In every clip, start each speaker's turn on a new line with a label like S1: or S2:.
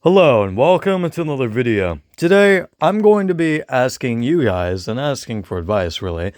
S1: Hello and welcome to another video. Today, I'm going to be asking you guys and asking for advice really,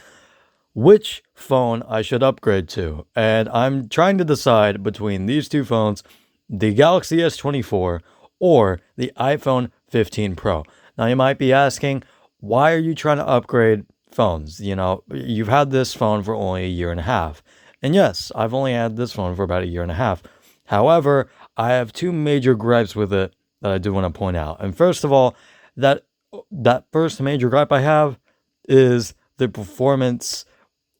S1: which phone I should upgrade to. And I'm trying to decide between these two phones, the Galaxy S24 or the iPhone 15 Pro. Now you might be asking, why are you trying to upgrade phones? You know, you've had this phone for only a year and a half. And yes, I've only had this phone for about a year and a half. However, I have two major gripes with it that I do want to point out. And first of all, that that first major gripe I have is the performance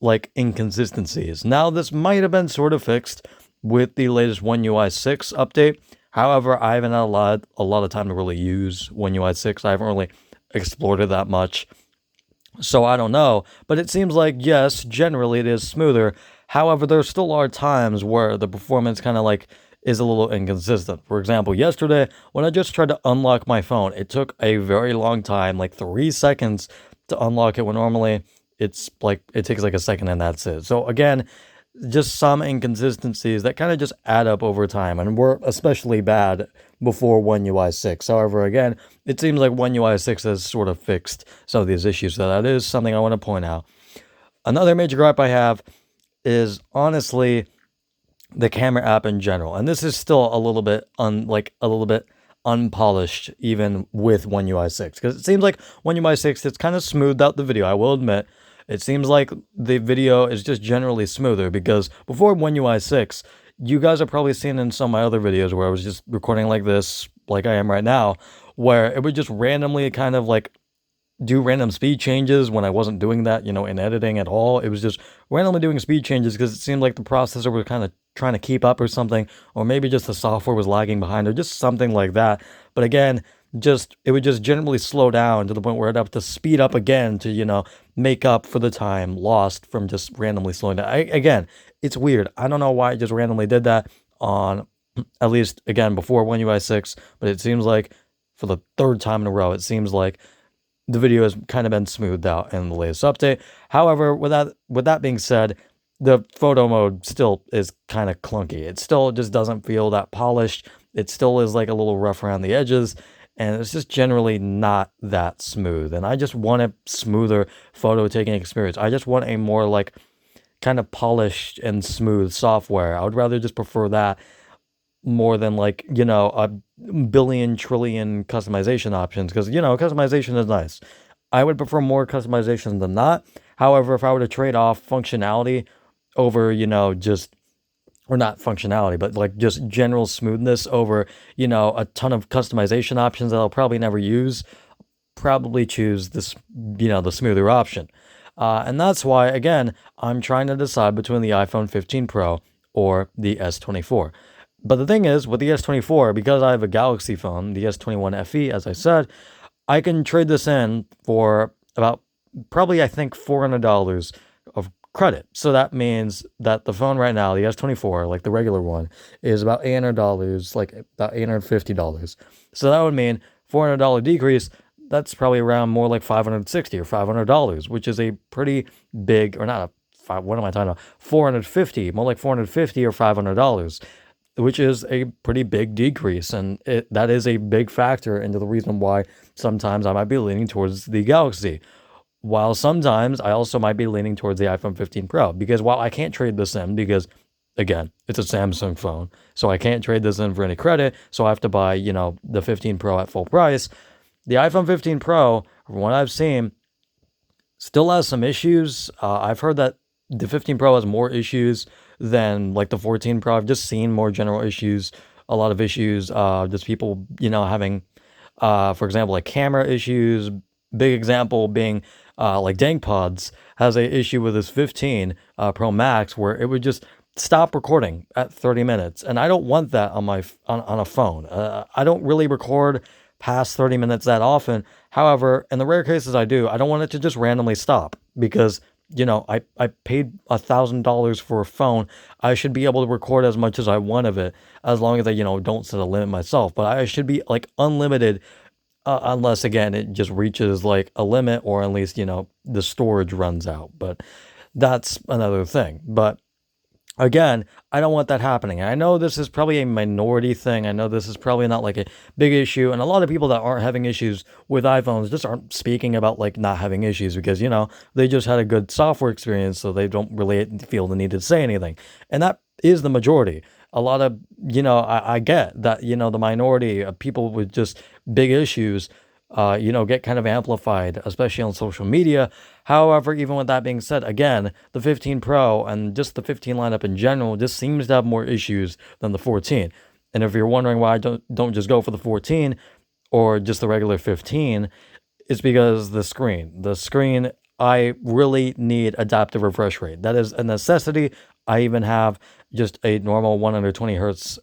S1: like inconsistencies. Now, this might have been sort of fixed with the latest One UI 6 update. However, I haven't had a lot of time to really use One UI 6. I haven't really explored it that much. So I don't know, but it seems like yes, generally it is smoother. However, there still are times where the performance kind of like is a little inconsistent. For example, yesterday when I just tried to unlock my phone, it took a very long time, like 3 seconds to unlock it when normally it's like it takes like a second and that's it. So again, just some inconsistencies that kind of just add up over time and were especially bad before One UI 6. However, again, it seems like One UI 6 has sort of fixed some of these issues. So that is something I want to point out. Another major gripe I have is honestly the camera app in general. And this is still a little bit unpolished even with One UI 6 because it seems like One UI 6 it's kind of smoothed out the video, I will admit. It seems like the video is just generally smoother because before One UI 6, you guys have probably seen in some of my other videos where I was just recording like this, like I am right now, where it would just randomly kind of like do random speed changes when I wasn't doing that, in editing at all. It was just randomly doing speed changes because it seemed like the processor was kind of trying to keep up or something, or maybe just the software was lagging behind or just something like that. But again, it would just generally slow down to the point where I'd have to speed up again to, make up for the time lost from just randomly slowing down. Again, it's weird. I don't know why it just randomly did that on at least again before One UI 6, but it seems like for the third time in a row, it seems like the video has kind of been smoothed out in the latest update. However, with that being said, the photo mode still is kind of clunky. It still just doesn't feel that polished. It still is like a little rough around the edges, and it's just generally not that smooth. And I just want a smoother photo taking experience. I just want a more like kind of polished and smooth software. I would rather just prefer that more than like, a billion trillion customization options because, customization is nice. I would prefer more customization than not. However, if I were to trade off functionality over, just or not functionality, but like just general smoothness over, a ton of customization options that I'll probably never use, probably choose this, the smoother option. And that's why, again, I'm trying to decide between the iPhone 15 Pro or the S24. But the thing is, with the S24, because I have a Galaxy phone, the S21 FE, as I said, I can trade this in for about probably, I think, $400 of credit. So that means that the phone right now, the S24, like the regular one, is about $800, like about $850. So that would mean $400 decrease. That's probably around more like $560 or $500, which is a pretty big, or not a five, what am I talking about? 450, more like 450 or $500, which is a pretty big decrease. And that is a big factor into the reason why sometimes I might be leaning towards the Galaxy, while sometimes I also might be leaning towards the iPhone 15 Pro, because while I can't trade this in because, again, it's a Samsung phone, so I can't trade this in for any credit, so I have to buy, the 15 Pro at full price. The iPhone 15 Pro, from what I've seen, still has some issues. I've heard that the 15 Pro has more issues than like the 14 Pro. I've just seen more general issues, a lot of issues, just people, having, for example, like camera issues. Big example being like DankPods has a issue with his 15 Pro Max where it would just stop recording at 30 minutes. And I don't want that on on a phone. I don't really record past 30 minutes that often. However, in the rare cases I do, I don't want it to just randomly stop because, I paid $1,000 for a phone. I should be able to record as much as I want of it as long as I, don't set a limit myself. But I should be like unlimited unless, again, it just reaches like a limit or at least, the storage runs out. But that's another thing. But Again, I don't want that happening. I know this is probably a minority thing. I know this is probably not like a big issue. And a lot of people that aren't having issues with iPhones just aren't speaking about like not having issues because, they just had a good software experience. So they don't really feel the need to say anything. And that is the majority. A lot of, I get that, the minority of people with just big issues get kind of amplified, especially on social media. However, even with that being said, again, the 15 Pro and just the 15 lineup in general just seems to have more issues than the 14. And if you're wondering why I don't just go for the 14 or just the regular 15, it's because the screen. The screen, I really need adaptive refresh rate. That is a necessity. I even have just a normal 120 hertz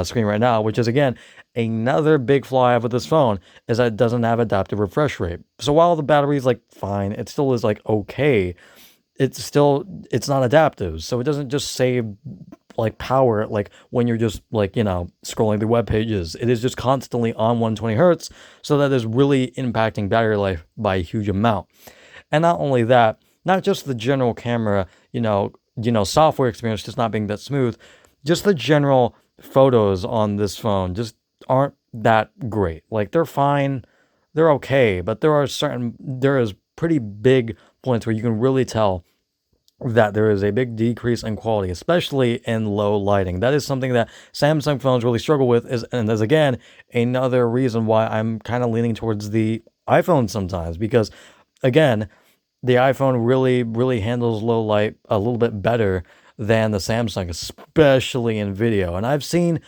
S1: screen right now, which is again another big flaw I have with this phone is that it doesn't have adaptive refresh rate. So while the battery is like fine, it still is like okay. It's not adaptive, so it doesn't just save like power like when you're just like scrolling through web pages. It is just constantly on 120 hertz, so that is really impacting battery life by a huge amount. And not only that, not just the general camera, software experience just not being that smooth, just the general photos on this phone just aren't that great. Like they're fine, they're okay, but there is pretty big points where you can really tell that there is a big decrease in quality, especially in low lighting. That is something that Samsung phones really struggle with, and is again another reason why I'm kind of leaning towards the iPhone sometimes, because again, the iPhone really, really handles low light a little bit better than the Samsung, especially in video. And I've seen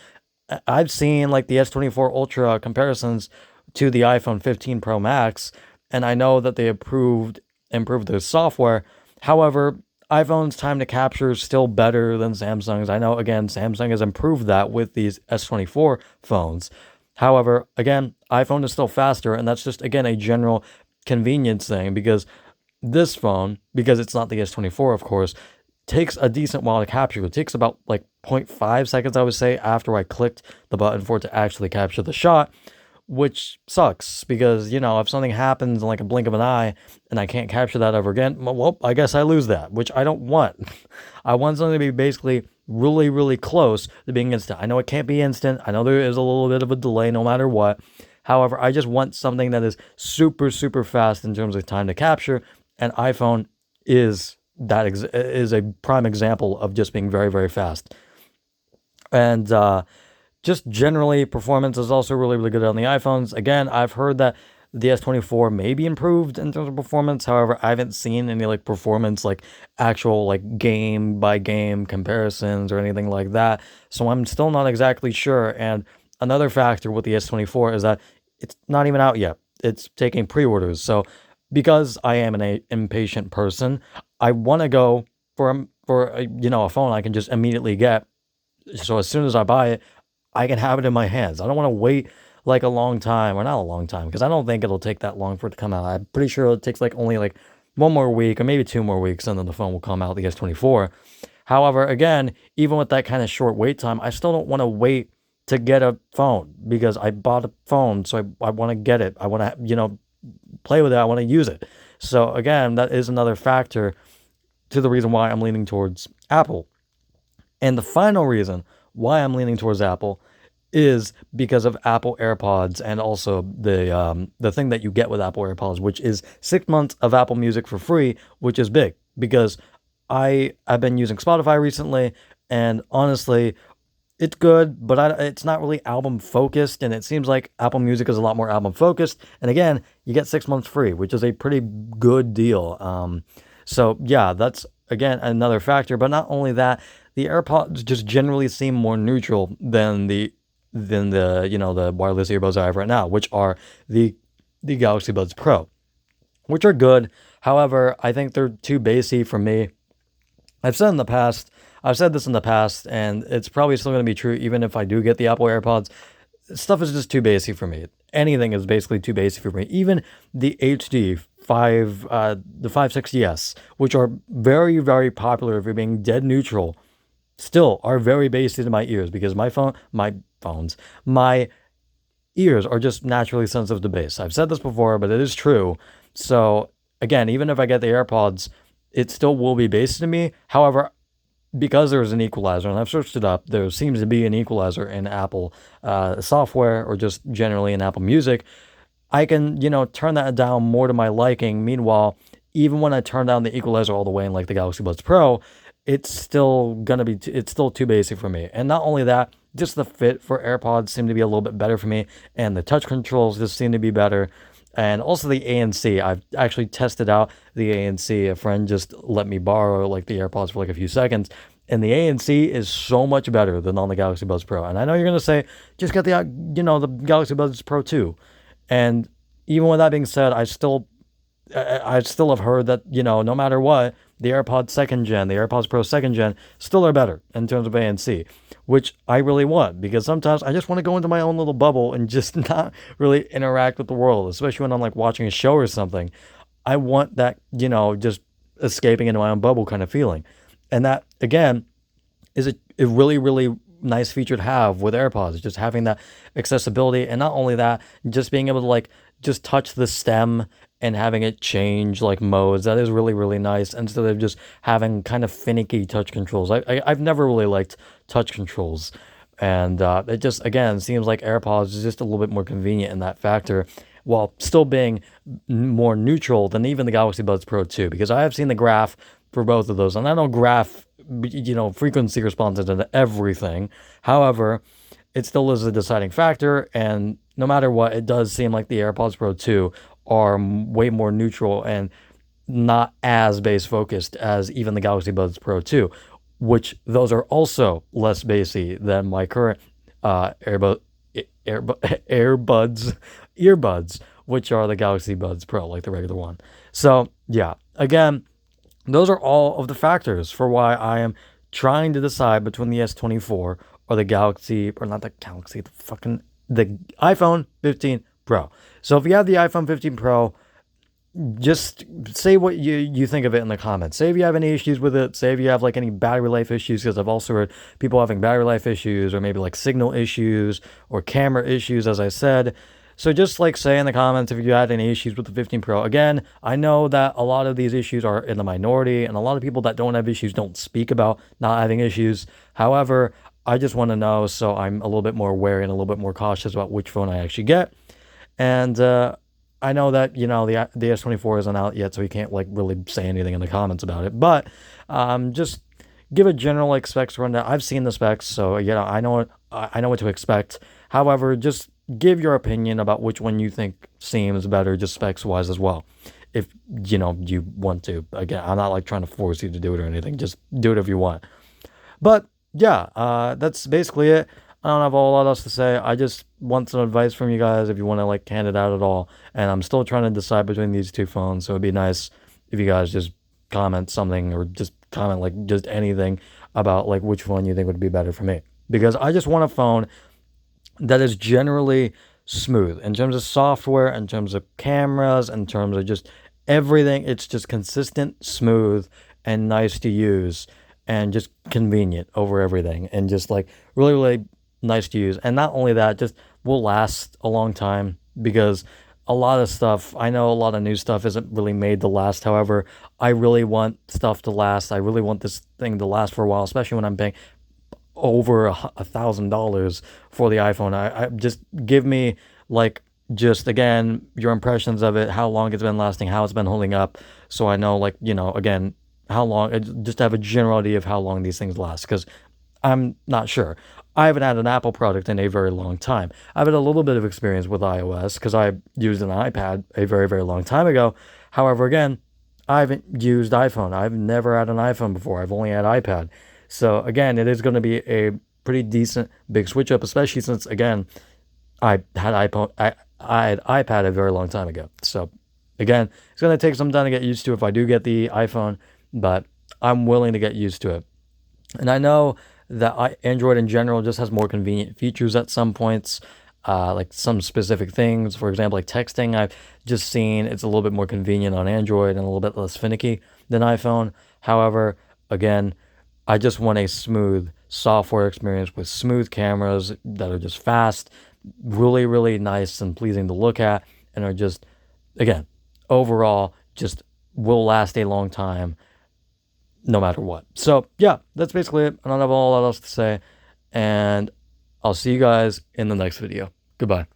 S1: like the S24 Ultra comparisons to the iPhone 15 Pro Max, and I know that they improved their software. However, iPhone's time to capture is still better than Samsung's. I know, again, Samsung has improved that with these S24 phones. However, again, iPhone is still faster, and that's just, again, a general convenience thing, because this phone, because it's not the S24, of course, takes a decent while to capture. It takes about like 0.5 seconds, I would say, after I clicked the button for it to actually capture the shot, which sucks because, if something happens in like a blink of an eye and I can't capture that ever again, well, I guess I lose that, which I don't want. I want something to be basically really, really close to being instant. I know it can't be instant. I know there is a little bit of a delay no matter what. However, I just want something that is super, super fast in terms of time to capture, and iPhone is is a prime example of just being very, very fast. And just generally, performance is also really, really good on the iPhones. Again, I've heard that the S24 may be improved in terms of performance. However, I haven't seen any like performance, like actual like game by game comparisons or anything like that. So I'm still not exactly sure. And another factor with the S24 is that it's not even out yet. It's taking pre-orders. So because I am an impatient person, I want to go for a phone I can just immediately get. So as soon as I buy it, I can have it in my hands. I don't want to wait like a long time, or not a long time, because I don't think it'll take that long for it to come out. I'm pretty sure it takes like only like 1 more week or maybe 2 more weeks, and then the phone will come out, the S24. However, again, even with that kind of short wait time, I still don't want to wait to get a phone because I bought a phone, so I want to get it. I want to, play with it. I want to use it. So again, that is another factor to the reason why I'm leaning towards Apple. And the final reason why I'm leaning towards Apple is because of Apple AirPods, and also the thing that you get with Apple AirPods, which is 6 months of Apple Music for free, which is big because I've been using Spotify recently, and honestly, it's good, but it's not really album focused, and it seems like Apple Music is a lot more album focused. And again, you get 6 months free, which is a pretty good deal. So yeah, that's again another factor. But not only that, the AirPods just generally seem more neutral than the the wireless earbuds I have right now, which are the Galaxy Buds Pro, which are good. However, I think they're too bassy for me. I've said this in the past, and it's probably still going to be true even if I do get the Apple AirPods. Stuff is just too basic for me. Anything is basically too basic for me. Even the HD 560s, which are very, very popular if you're being dead neutral, still are very basic to my ears because my ears are just naturally sensitive to bass. I've said this before, but it is true. So again, even if I get the AirPods, it still will be basic to me. However, because there's an equalizer, and I've searched it up, there seems to be an equalizer in Apple software, or just generally in Apple Music. I can, turn that down more to my liking. Meanwhile, even when I turn down the equalizer all the way in like the Galaxy Buds Pro, it's still gonna be, it's still too basic for me. And not only that, just the fit for AirPods seem to be a little bit better for me, and the touch controls just seem to be better. And also the ANC, I've actually tested out the ANC. A friend just let me borrow like the AirPods for like a few seconds, and the ANC is so much better than on the Galaxy Buds Pro. And I know you're gonna say, just get the Galaxy Buds Pro 2. And even with that being said, I still have heard that, no matter what, the AirPods second gen, the AirPods Pro second gen, still are better in terms of ANC, which I really want, because sometimes I just want to go into my own little bubble and just not really interact with the world, especially when I'm like watching a show or something. I want that, just escaping into my own bubble kind of feeling. And that, again, is a really, really nice feature to have with AirPods, just having that accessibility. And not only that, just being able to like just touch the stem and having it change like modes. That is really, really nice, instead of just having kind of finicky touch controls. I've never really liked touch controls. And it just, again, seems like AirPods is just a little bit more convenient in that factor, while still being more neutral than even the Galaxy Buds Pro 2, because I have seen the graph for both of those, and I know graph, frequency responses to everything. However, it still is a deciding factor, and no matter what, it does seem like the AirPods Pro 2 are way more neutral and not as bass focused as even the Galaxy Buds Pro 2, which those are also less bassy than my current earbuds, which are the Galaxy Buds Pro, like the regular one. So yeah, again, those are all of the factors for why I am trying to decide between the S24 or the Galaxy, or not the Galaxy, the iPhone 15 Pro. So if you have the iPhone 15 Pro, just say what you think of it in the comments. Say if you have any issues with it. Say if you have like any battery life issues, because I've also heard people having battery life issues, or maybe like signal issues or camera issues, as I said. So just like say in the comments if you had any issues with the 15 Pro. Again, I know that a lot of these issues are in the minority, and a lot of people that don't have issues don't speak about not having issues. However, I just want to know, so I'm a little bit more wary and a little bit more cautious about which phone I actually get. And I know that, the S24 isn't out yet, so you can't like really say anything in the comments about it. But just give a general like specs rundown. I've seen the specs, so I know what to expect. However, just give your opinion about which one you think seems better, just specs wise as well, if you want to. Again, I'm not like trying to force you to do it or anything. Just do it if you want. But yeah, that's basically it. I don't have a whole lot else to say. I just want some advice from you guys if you want to like hand it out at all. And I'm still trying to decide between these two phones, so it'd be nice if you guys just comment something, or just comment like just anything about like which one you think would be better for me. Because I just want a phone that is generally smooth in terms of software, in terms of cameras, in terms of just everything. It's just consistent, smooth, and nice to use, and just convenient over everything, and just like really, really nice to use. And not only that, just will last a long time, because a lot of stuff, I know a lot of new stuff isn't really made to last. However, I really want stuff to last. I really want this thing to last for a while, especially when I'm paying over $1,000 for the iPhone. I just give me like, just again, your impressions of it, how long it's been lasting, how it's been holding up, so I know like, again, how long, just to have a general idea of how long these things last, because I'm not sure. I haven't had an Apple product in a very long time. I've had a little bit of experience with iOS because I used an iPad a very, very long time ago. However, again, I haven't used iPhone. I've never had an iPhone before. I've only had iPad. So again, it is going to be a pretty decent big switch up, especially since, again, I had iPad a very long time ago. So again, it's going to take some time to get used to if I do get the iPhone, but I'm willing to get used to it. And I know that Android in general just has more convenient features at some points, like some specific things. For example, like texting, I've just seen it's a little bit more convenient on Android and a little bit less finicky than iPhone. However, again, I just want a smooth software experience with smooth cameras that are just fast, really, really nice and pleasing to look at, and are just, again, overall, just will last a long time. no matter what. So yeah, that's basically it. I don't have a whole lot else to say, and I'll see you guys in the next video. Goodbye.